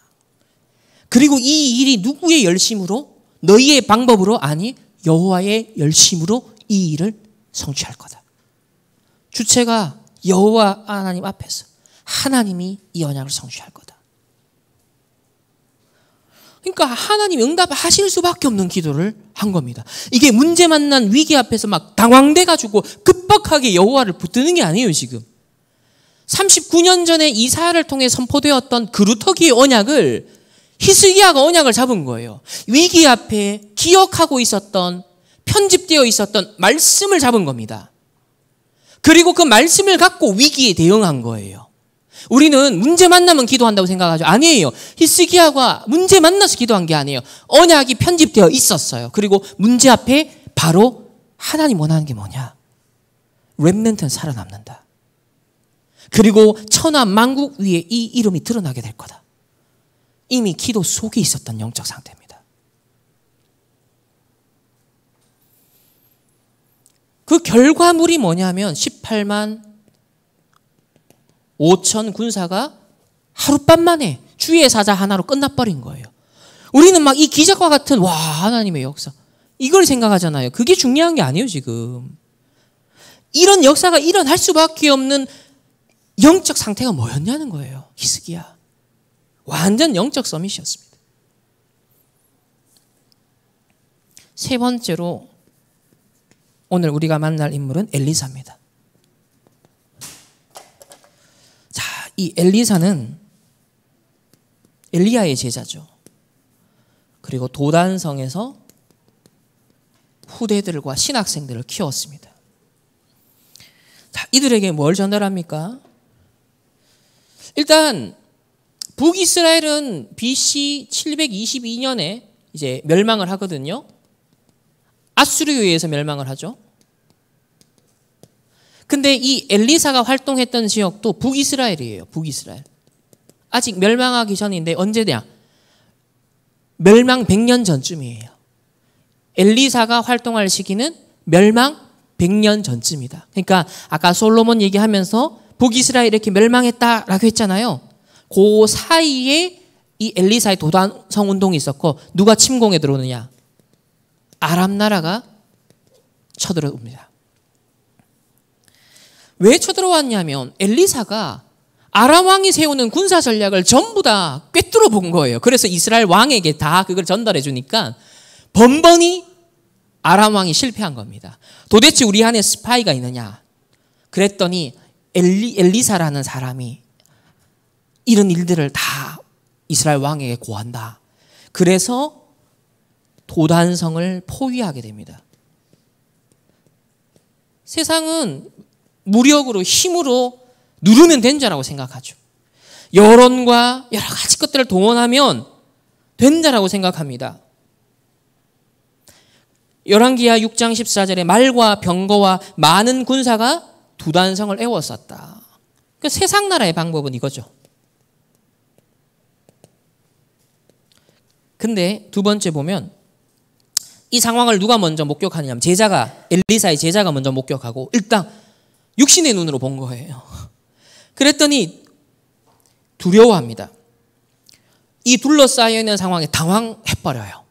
그리고 이 일이 누구의 열심으로? 너희의 방법으로? 아니, 여호와의 열심으로 이 일을 성취할 거다. 주체가 여호와 하나님 앞에서 하나님이 이 언약을 성취할 거다. 그러니까 하나님이 응답하실 수밖에 없는 기도를 한 겁니다. 이게 문제 만난 위기 앞에서 막 당황돼가지고 급박하게 여호와를 붙드는 게 아니에요, 지금. 39년 전에 이사야를 통해 선포되었던 그루터기의 언약을 히스기야가 언약을 잡은 거예요. 위기 앞에 기억하고 있었던, 편집되어 있었던 말씀을 잡은 겁니다. 그리고 그 말씀을 갖고 위기에 대응한 거예요. 우리는 문제 만나면 기도한다고 생각하죠. 아니에요. 히스기야가 문제 만나서 기도한 게 아니에요. 언약이 편집되어 있었어요. 그리고 문제 앞에 바로 하나님 원하는 게 뭐냐? 렘넌트는 살아남는다. 그리고 천하 만국 위에 이 이름이 드러나게 될 거다. 이미 기도 속에 있었던 영적 상태입니다. 그 결과물이 뭐냐면 18만 5천 군사가 하룻밤 만에 주의 사자 하나로 끝나버린 거예요. 우리는 막 이 기적과 같은 와 하나님의 역사 이걸 생각하잖아요. 그게 중요한 게 아니에요 지금. 이런 역사가 일어날 수밖에 없는 영적 상태가 뭐였냐는 거예요. 히스기야. 완전 영적 서밋이었습니다. 세 번째로 오늘 우리가 만날 인물은 엘리사입니다. 자, 이 엘리사는 엘리야의 제자죠. 그리고 도단성에서 후대들과 신학생들을 키웠습니다. 자, 이들에게 뭘 전달합니까? 일단 북이스라엘은 BC 722년에 이제 멸망을 하거든요. 아수르에 의해서 멸망을 하죠. 근데 이 엘리사가 활동했던 지역도 북이스라엘이에요. 북이스라엘. 아직 멸망하기 전인데 언제냐? 멸망 100년 전쯤이에요. 엘리사가 활동할 시기는 멸망 100년 전쯤이다. 그러니까 아까 솔로몬 얘기하면서 북이스라엘 이렇게 멸망했다라고 했잖아요. 그 사이에 이 엘리사의 도단성 운동이 있었고 누가 침공에 들어오느냐? 아람 나라가 쳐들어옵니다. 왜 쳐들어왔냐면 엘리사가 아람 왕이 세우는 군사 전략을 전부 다 꿰뚫어 본 거예요. 그래서 이스라엘 왕에게 다 그걸 전달해 주니까 번번이 아람 왕이 실패한 겁니다. 도대체 우리 안에 스파이가 있느냐? 그랬더니 엘리사라는 사람이 이런 일들을 다 이스라엘 왕에게 고한다. 그래서 도단성을 포위하게 됩니다. 세상은 무력으로 힘으로 누르면 된다라고 생각하죠. 여론과 여러 가지 것들을 동원하면 된다라고 생각합니다. 열왕기하 6장 14절에 말과 병거와 많은 군사가 두단성을 에워쌌다. 그러니까 세상 나라의 방법은 이거죠. 근데 두 번째 보면 이 상황을 누가 먼저 목격하느냐면 엘리사의 제자가 먼저 목격하고 일단 육신의 눈으로 본 거예요. 그랬더니 두려워합니다. 이 둘러싸여 있는 상황에 당황해버려요.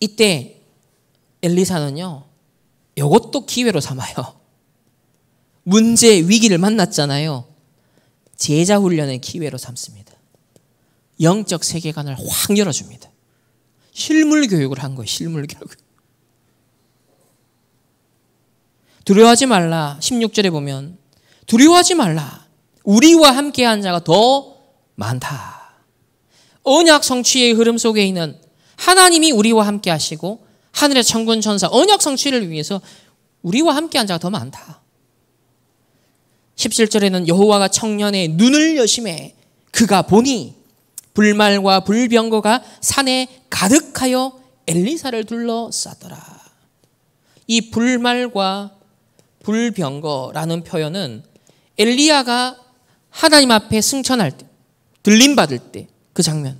이때 엘리사는요, 이것도 기회로 삼아요. 문제, 위기를 만났잖아요. 제자 훈련의 기회로 삼습니다. 영적 세계관을 확 열어줍니다. 실물 교육을 한 거예요. 실물 교육. 두려워하지 말라. 16절에 보면 두려워하지 말라. 우리와 함께한 자가 더 많다. 언약 성취의 흐름 속에 있는 하나님이 우리와 함께 하시고 하늘의 천군 천사 언약 성취를 위해서 우리와 함께 한 자가 더 많다. 17절에는 여호와가 청년의 눈을 여심해 그가 보니 불말과 불병거가 산에 가득하여 엘리사를 둘러쌌더라. 이 불말과 불병거라는 표현은 엘리야가 하나님 앞에 승천할 때, 들림받을 때 그 장면,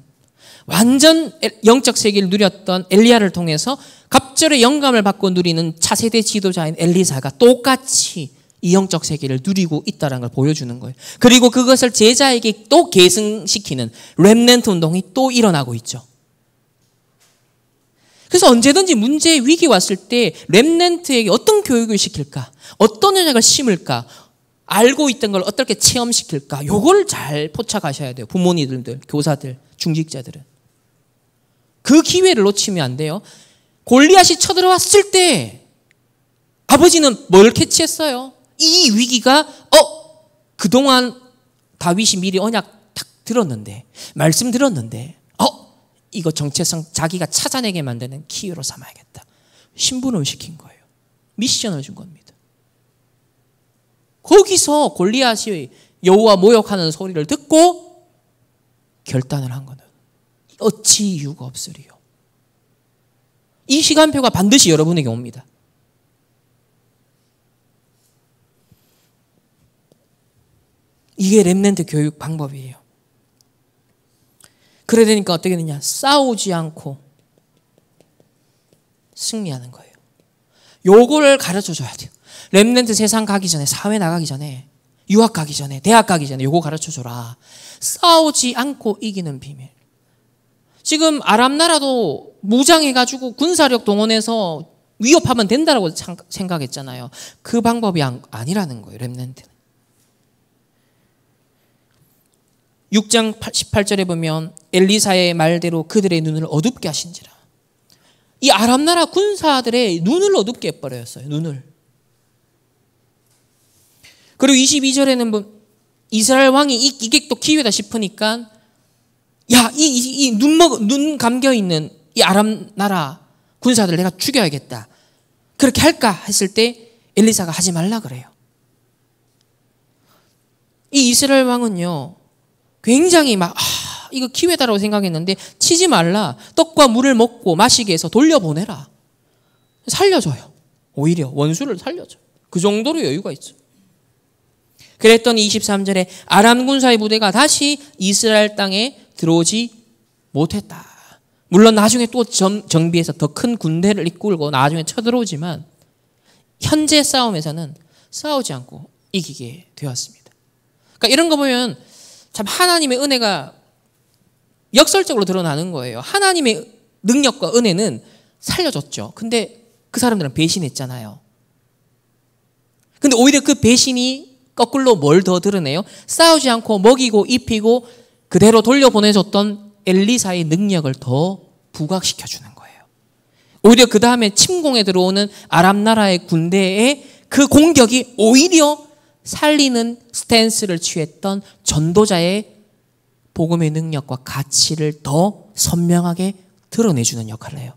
완전 영적 세계를 누렸던 엘리야를 통해서 갑절의 영감을 받고 누리는 차세대 지도자인 엘리사가 똑같이 이 영적 세계를 누리고 있다는 걸 보여주는 거예요. 그리고 그것을 제자에게 또 계승시키는 렘넌트 운동이 또 일어나고 있죠. 그래서 언제든지 문제 위기 왔을 때 렘넌트에게 어떤 교육을 시킬까? 어떤 언약을 심을까? 알고 있던 걸 어떻게 체험시킬까? 요걸 잘 포착하셔야 돼요. 부모님들, 교사들, 중직자들은. 그 기회를 놓치면 안 돼요. 골리앗이 쳐들어왔을 때 아버지는 뭘 캐치했어요? 이 위기가 그동안 다윗이 미리 언약 딱 들었는데, 말씀 들었는데 이거 정체성 자기가 찾아내게 만드는 기회로 삼아야겠다. 신분을 시킨 거예요. 미션을 준 겁니다. 거기서 골리앗이 여호와 모욕하는 소리를 듣고 결단을 한 거는 어찌 이유가 없으리요. 이 시간표가 반드시 여러분에게 옵니다. 이게 렘넌트 교육 방법이에요. 그래야 되니까 어떻게 되냐? 싸우지 않고 승리하는 거예요. 요거를 가르쳐 줘야 돼요. 렘넌트 세상 가기 전에, 사회 나가기 전에, 유학 가기 전에, 대학 가기 전에 요거 가르쳐 줘라. 싸우지 않고 이기는 비밀. 지금 아랍 나라도 무장해가지고 군사력 동원해서 위협하면 된다고 생각했잖아요. 그 방법이 아니라는 거예요. 렘넌트는. 6장 18절에 보면 엘리사의 말대로 그들의 눈을 어둡게 하신지라. 이 아랍 나라 군사들의 눈을 어둡게 해버렸어요. 눈을. 그리고 22절에는 이스라엘 왕이 이게 또 기회다 싶으니까 야, 눈 감겨있는 이 아랍 나라 군사들 내가 죽여야겠다. 그렇게 할까 했을 때 엘리사가 하지 말라 그래요. 이 이스라엘 왕은요, 굉장히 이거 기회다라고 생각했는데 치지 말라. 떡과 물을 먹고 마시게 해서 돌려보내라. 살려줘요. 오히려 원수를 살려줘요. 그 정도로 여유가 있죠. 그랬더니 23절에 아람 군사의 부대가 다시 이스라엘 땅에 들어오지 못했다. 물론 나중에 또 정비해서 더 큰 군대를 이끌고 나중에 쳐들어오지만 현재 싸움에서는 싸우지 않고 이기게 되었습니다. 그러니까 이런 거 보면 참 하나님의 은혜가 역설적으로 드러나는 거예요. 하나님의 능력과 은혜는 살려줬죠. 근데 그 사람들은 배신했잖아요. 근데 오히려 그 배신이 거꾸로 뭘 더 드러내요? 싸우지 않고 먹이고 입히고 그대로 돌려보내줬던 엘리사의 능력을 더 부각시켜주는 거예요. 오히려 그 다음에 침공에 들어오는 아람 나라의 군대의 그 공격이 오히려 살리는 스탠스를 취했던 전도자의 복음의 능력과 가치를 더 선명하게 드러내주는 역할을 해요.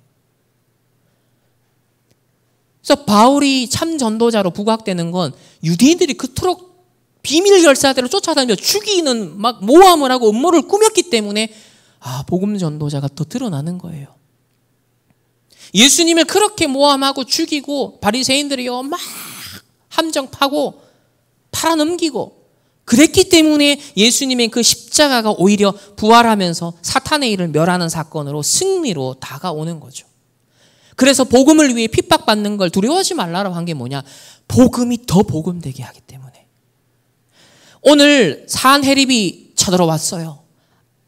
그래서 바울이 참 전도자로 부각되는 건 유대인들이 그토록 비밀 결사대로 쫓아다니며 죽이는 막 모함을 하고 음모를 꾸몄기 때문에 복음 전도자가 더 드러나는 거예요. 예수님을 그렇게 모함하고 죽이고 바리새인들이요 막 함정 파고 팔아넘기고 그랬기 때문에 예수님의 그 십자가가 오히려 부활하면서 사탄의 일을 멸하는 사건으로 승리로 다가오는 거죠. 그래서 복음을 위해 핍박받는 걸 두려워하지 말라고 한 게 뭐냐? 복음이 더 복음되게 하기 때문에. 오늘 산헤립이 쳐들어왔어요.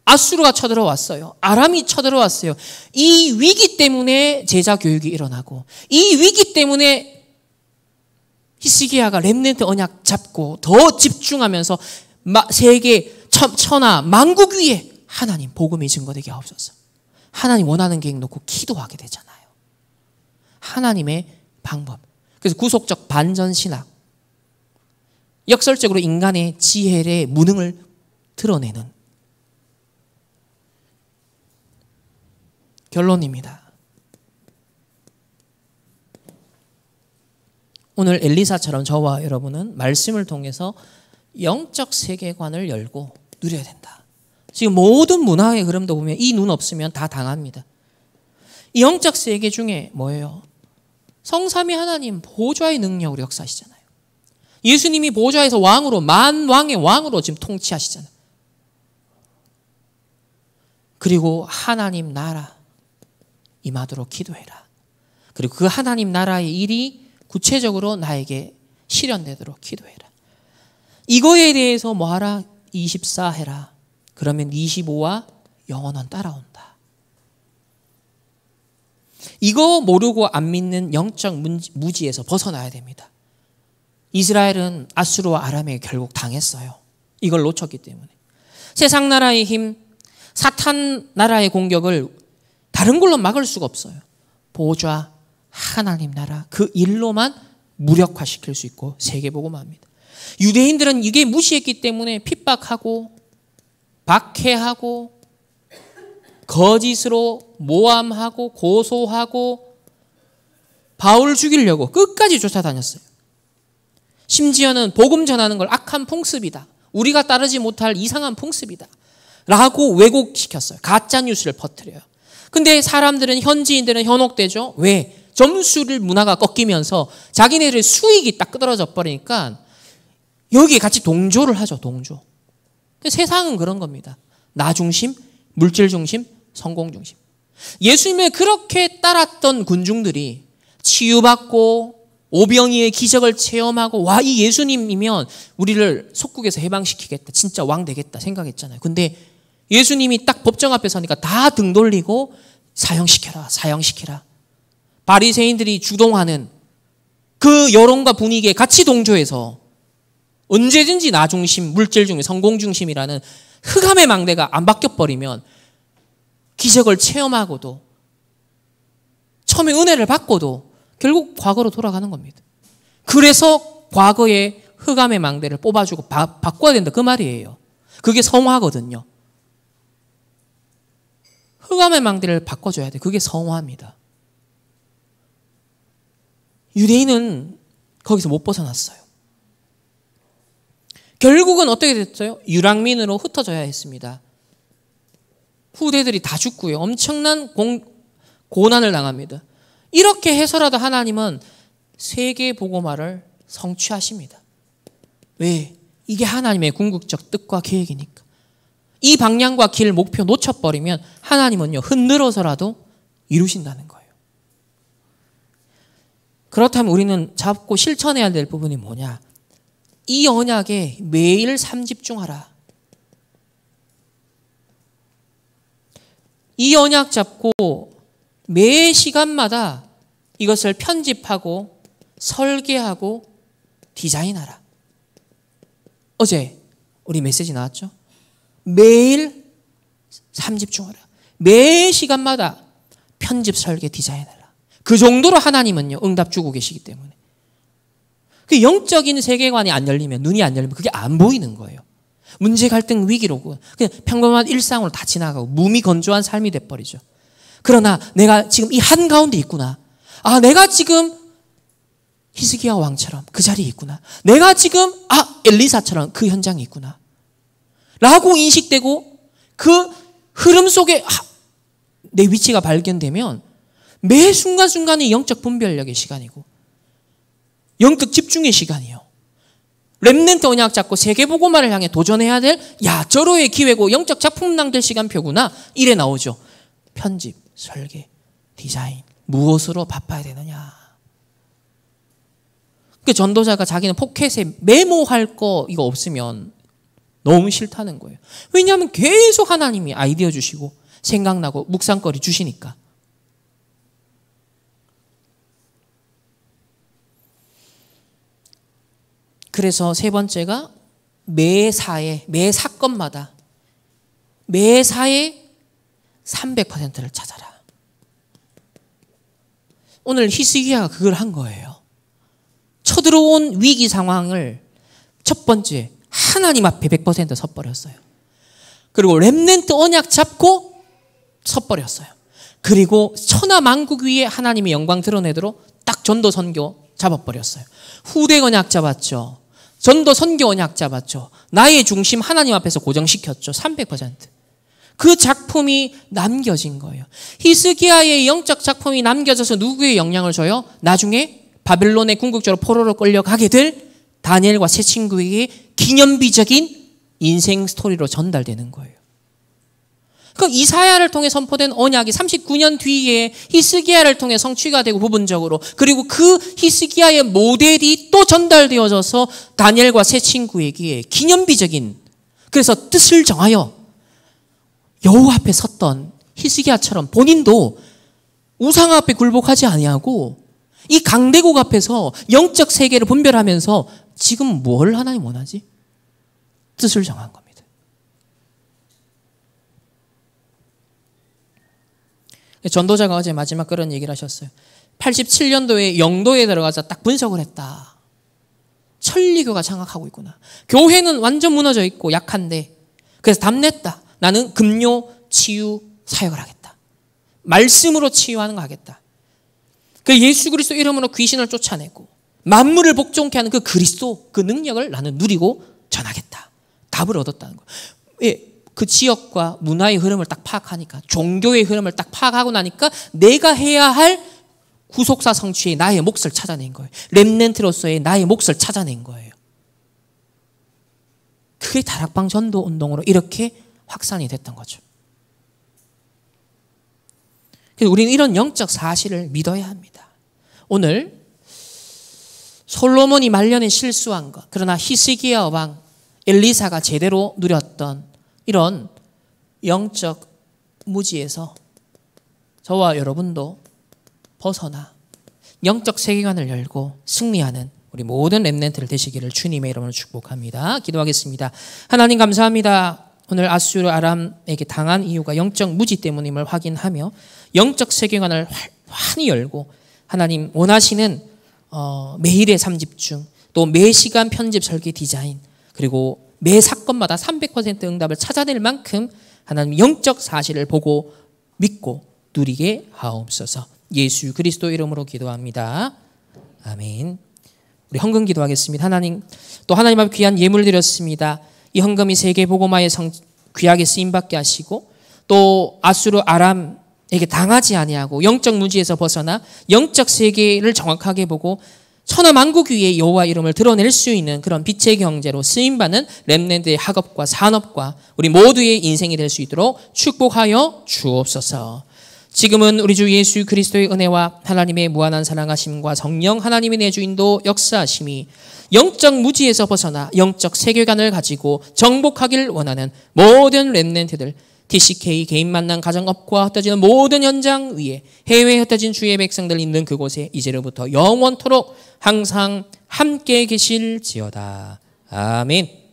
아수르가 쳐들어왔어요. 아람이 쳐들어왔어요. 이 위기 때문에 제자 교육이 일어나고 이 위기 때문에 히스기야가 렘넌트 언약 잡고 더 집중하면서 세계 천하 만국 위에 하나님 복음이 증거되게 하옵소서. 하나님 원하는 계획 놓고 기도하게 되잖아요. 하나님의 방법. 그래서 구속적 반전신학. 역설적으로 인간의 지혜의 무능을 드러내는 결론입니다. 오늘 엘리사처럼 저와 여러분은 말씀을 통해서 영적 세계관을 열고 누려야 된다. 지금 모든 문화의 흐름도 보면 이 눈 없으면 다 당합니다. 이 영적 세계 중에 뭐예요? 성삼위 하나님 보좌의 능력으로 역사하시잖아요. 예수님이 보좌에서 왕으로 만왕의 왕으로 지금 통치하시잖아요. 그리고 하나님 나라 임하도록 기도해라. 그리고 그 하나님 나라의 일이 구체적으로 나에게 실현되도록 기도해라. 이거에 대해서 뭐하라? 24 해라. 그러면 25와 영원한 따라온다. 이거 모르고 안 믿는 영적 무지에서 벗어나야 됩니다. 이스라엘은 아수르와 아람에게 결국 당했어요. 이걸 놓쳤기 때문에. 세상 나라의 힘, 사탄 나라의 공격을 다른 걸로 막을 수가 없어요. 보좌, 하나님 나라 그 일로만 무력화시킬 수 있고 세계복음화입니다. 유대인들은 이게 무시했기 때문에 핍박하고 박해하고 거짓으로 모함하고 고소하고 바울을 죽이려고 끝까지 쫓아다녔어요. 심지어는 복음 전하는 걸 악한 풍습이다. 우리가 따르지 못할 이상한 풍습이다. 라고 왜곡시켰어요. 가짜 뉴스를 퍼뜨려요. 근데 사람들은 현지인들은 현혹되죠. 왜? 점수를 문화가 꺾이면서 자기네들의 수익이 딱 떨어져 버리니까 여기에 같이 동조를 하죠. 동조. 세상은 그런 겁니다. 나 중심, 물질 중심, 성공 중심. 예수님을 그렇게 따랐던 군중들이 치유받고 오병이의 기적을 체험하고 와, 이 예수님이면 우리를 속국에서 해방시키겠다. 진짜 왕 되겠다 생각했잖아요. 근데 예수님이 딱 법정 앞에 서니까 다 등 돌리고 사형시켜라, 사형시켜라. 바리새인들이 주동하는 그 여론과 분위기에 같이 동조해서 언제든지 나 중심, 물질 중심, 성공 중심이라는 흑암의 망대가 안 바뀌어버리면 기적을 체험하고도 처음에 은혜를 받고도 결국 과거로 돌아가는 겁니다. 그래서 과거의 흑암의 망대를 뽑아주고 바꿔야 된다 그 말이에요. 그게 성화거든요. 흑암의 망대를 바꿔줘야 돼. 그게 성화입니다. 유대인은 거기서 못 벗어났어요. 결국은 어떻게 됐어요? 유랑민으로 흩어져야 했습니다. 후대들이 다 죽고요. 엄청난 고난을 당합니다. 이렇게 해서라도 하나님은 세계 복음화를 성취하십니다. 왜? 이게 하나님의 궁극적 뜻과 계획이니까. 이 방향과 길, 목표 놓쳐버리면 하나님은요, 흔들어서라도 이루신다는 거예요. 그렇다면 우리는 잡고 실천해야 될 부분이 뭐냐? 이 언약에 매일 삼집중하라. 이 언약 잡고 매 시간마다 이것을 편집하고 설계하고 디자인하라. 어제 우리 메시지 나왔죠? 매일 삼집중하라. 매 시간마다 편집, 설계, 디자인하라. 그 정도로 하나님은요, 응답 주고 계시기 때문에. 그 영적인 세계관이 안 열리면, 눈이 안 열리면 그게 안 보이는 거예요. 문제, 갈등, 위기로 그냥 평범한 일상으로 다 지나가고 무미건조한 삶이 돼버리죠. 그러나 내가 지금 이 한가운데 있구나. 아, 내가 지금 히스기야 왕처럼 그 자리에 있구나. 내가 지금 엘리사처럼 그 현장에 있구나. 라고 인식되고 그 흐름 속에 내 위치가 발견되면 매 순간순간이 영적 분별력의 시간이고 영적 집중의 시간이에요. 렘넌트 언약 잡고 세계복음화를 향해 도전해야 될 저로의 기회고 영적 작품 남길 시간표구나. 이래 나오죠. 편집, 설계, 디자인. 무엇으로 바빠야 되느냐. 그 전도자가 자기는 포켓에 메모할 거 이거 없으면 너무 싫다는 거예요. 왜냐하면 계속 하나님이 아이디어 주시고 생각나고 묵상거리 주시니까. 그래서 세 번째가 매사에, 매 사건마다 매사에 300%를 찾아라. 오늘 히스기야가 그걸 한 거예요. 쳐들어온 위기 상황을 첫 번째 하나님 앞에 100% 섰버렸어요. 그리고 렘넌트 언약 잡고 섰버렸어요. 그리고 천하만국 위에 하나님의 영광 드러내도록 딱 전도 선교 잡아버렸어요. 후대 언약 잡았죠. 전도 선교 언약 잡았죠. 나의 중심 하나님 앞에서 고정시켰죠. 300%. 그 작품이 남겨진 거예요. 히스기야의 영적 작품이 남겨져서 누구의 영향을 줘요? 나중에 바벨론의 궁극적으로 포로로 끌려가게 될 다니엘과 세 친구에게 기념비적인 인생 스토리로 전달되는 거예요. 그 이사야를 통해 선포된 언약이 39년 뒤에 히스기야를 통해 성취가 되고 부분적으로, 그리고 그 히스기야의 모델이 또 전달되어져서 다니엘과 세 친구에게 기념비적인, 그래서 뜻을 정하여 여호와 앞에 섰던 히스기야처럼 본인도 우상 앞에 굴복하지 아니하고 이 강대국 앞에서 영적 세계를 분별하면서 지금 뭘 하나님 원하지? 뜻을 정한 겁니다. 전도자가 어제 마지막 그런 얘기를 하셨어요. 87년도에 영도에 들어가서 딱 분석을 했다. 천리교가 장악하고 있구나. 교회는 완전 무너져 있고 약한데, 그래서 답냈다. 나는 금요 치유 사역을 하겠다. 말씀으로 치유하는 거 하겠다. 그 예수 그리스도 이름으로 귀신을 쫓아내고 만물을 복종케 하는 그 그리스도, 그 능력을 나는 누리고 전하겠다. 답을 얻었다는 거예요. 예, 그 지역과 문화의 흐름을 딱 파악하니까, 종교의 흐름을 딱 파악하고 나니까 내가 해야 할 구속사 성취의 나의 몫을 찾아낸 거예요. 렘넌트로서의 나의 몫을 찾아낸 거예요. 그게 다락방 전도 운동으로 이렇게 확산이 됐던 거죠. 그래서 우리는 이런 영적 사실을 믿어야 합니다. 오늘 솔로몬이 말년에 실수한 것, 그러나 히스기야 왕 엘리사가 제대로 누렸던 이런 영적 무지에서 저와 여러분도 벗어나 영적 세계관을 열고 승리하는 우리 모든 렘넌트를 되시기를 주님의 이름으로 축복합니다. 기도하겠습니다. 하나님 감사합니다. 오늘 아수르 아람에게 당한 이유가 영적 무지 때문임을 확인하며 영적 세계관을 환히 열고 하나님 원하시는 매일의 삶 집중, 또 매 시간 편집 설계 디자인, 그리고 매 사건마다 300% 응답을 찾아낼 만큼 하나님 영적 사실을 보고 믿고 누리게 하옵소서. 예수 그리스도 이름으로 기도합니다. 아멘. 우리 헌금 기도하겠습니다. 하나님, 또 하나님 앞에 귀한 예물 드렸습니다. 이 헌금이 세계 복음화의 귀하게 쓰임받게 하시고, 또 아수르 아람에게 당하지 아니하고 영적 무지에서 벗어나 영적 세계를 정확하게 보고 천하만국 위에 여호와 이름을 드러낼 수 있는 그런 빛의 경제로 쓰임받는 렘넌트의 학업과 산업과 우리 모두의 인생이 될 수 있도록 축복하여 주옵소서. 지금은 우리 주 예수 그리스도의 은혜와 하나님의 무한한 사랑하심과 성령 하나님의 내주인도 역사하심이 영적 무지에서 벗어나 영적 세계관을 가지고 정복하길 원하는 모든 렘넌트들, TCK 개인 만남 가정업과 흩어지는 모든 현장 위에 해외에 흩어진 주의 백성들 있는 그곳에 이제로부터 영원토록 항상 함께 계실지어다. 아멘.